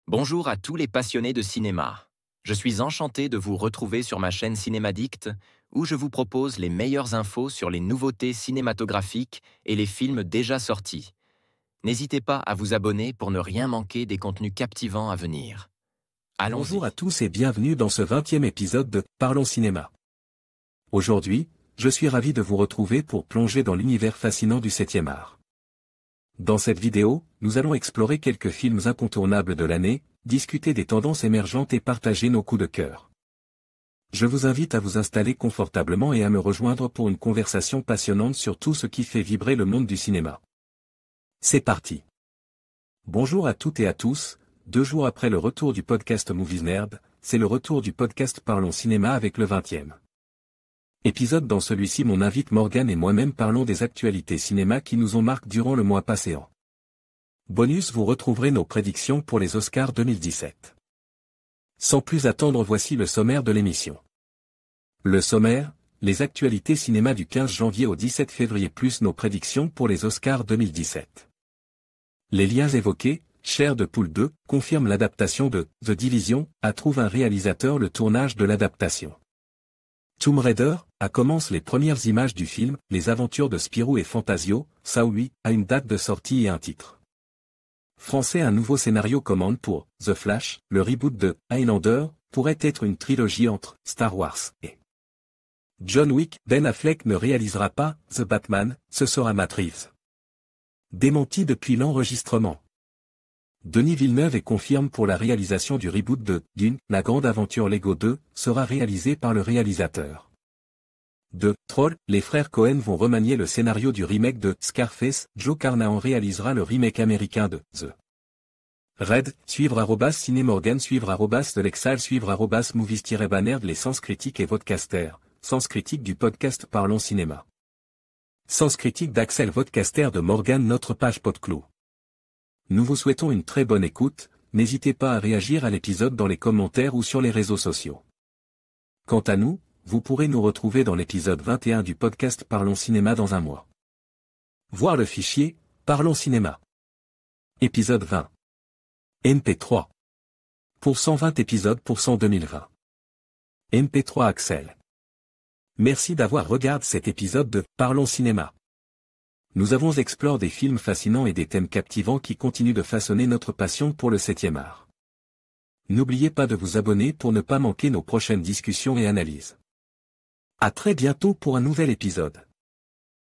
Bonjour à tous les passionnés de cinéma. Je suis enchanté de vous retrouver sur ma chaîne Cinémadicte, où je vous propose les meilleures infos sur les nouveautés cinématographiques et les films déjà sortis. N'hésitez pas à vous abonner pour ne rien manquer des contenus captivants à venir. Allons-y. Bonjour à tous et bienvenue dans ce 20e épisode de Parlons Cinéma. Aujourd'hui, je suis ravi de vous retrouver pour plonger dans l'univers fascinant du 7e art. Dans cette vidéo, nous allons explorer quelques films incontournables de l'année, discuter des tendances émergentes et partager nos coups de cœur. Je vous invite à vous installer confortablement et à me rejoindre pour une conversation passionnante sur tout ce qui fait vibrer le monde du cinéma. C'est parti. Bonjour à toutes et à tous, 2 jours après le retour du podcast Movies Nerd, c'est le retour du podcast Parlons Cinéma avec le 20e épisode. Dans celui-ci, mon invite Morgane et moi-même parlons des actualités cinéma qui nous ont marqué durant le mois passé. En bonus, vous retrouverez nos prédictions pour les Oscars 2017. Sans plus attendre, voici le sommaire de l'émission. Le sommaire, les actualités cinéma du 15 janvier au 17 février plus nos prédictions pour les Oscars 2017. Les liens évoqués, Chair de Poule 2, confirme l'adaptation de The Division, trouve un réalisateur le tournage de l'adaptation. Tomb Raider, commence les premières images du film, les aventures de Spirou et Fantasio, Saw 8, a une date de sortie et un titre. Français, un nouveau scénario commande pour The Flash, le reboot de Highlander, pourrait être une trilogie entre Star Wars et John Wick. Ben Affleck ne réalisera pas The Batman, ce sera Matt Reeves. Démenti depuis l'enregistrement. Denis Villeneuve confirme pour la réalisation du reboot de Dune, la grande aventure Lego 2, sera réalisée par le réalisateur de Troll. Les frères Cohen vont remanier le scénario du remake de Scarface. Joe Carnahan réalisera le remake américain de The Raid. Suivre @cinémorgan, suivre @de l'exal, suivre @movies-banner. Les sens critiques et vodcaster, sens critique du podcast Parlons Cinéma. Sens critique d'Axel, vodcaster de Morgane, notre page Podclou. Nous vous souhaitons une très bonne écoute, n'hésitez pas à réagir à l'épisode dans les commentaires ou sur les réseaux sociaux. Quant à nous, vous pourrez nous retrouver dans l'épisode 21 du podcast Parlons Cinéma dans un mois. Voir le fichier, Parlons Cinéma. Épisode 20. MP3. Pour 120 épisodes pour 2020. MP3 Axel. Merci d'avoir regardé cet épisode de Parlons Cinéma. Nous avons exploré des films fascinants et des thèmes captivants qui continuent de façonner notre passion pour le 7e art. N'oubliez pas de vous abonner pour ne pas manquer nos prochaines discussions et analyses. À très bientôt pour un nouvel épisode.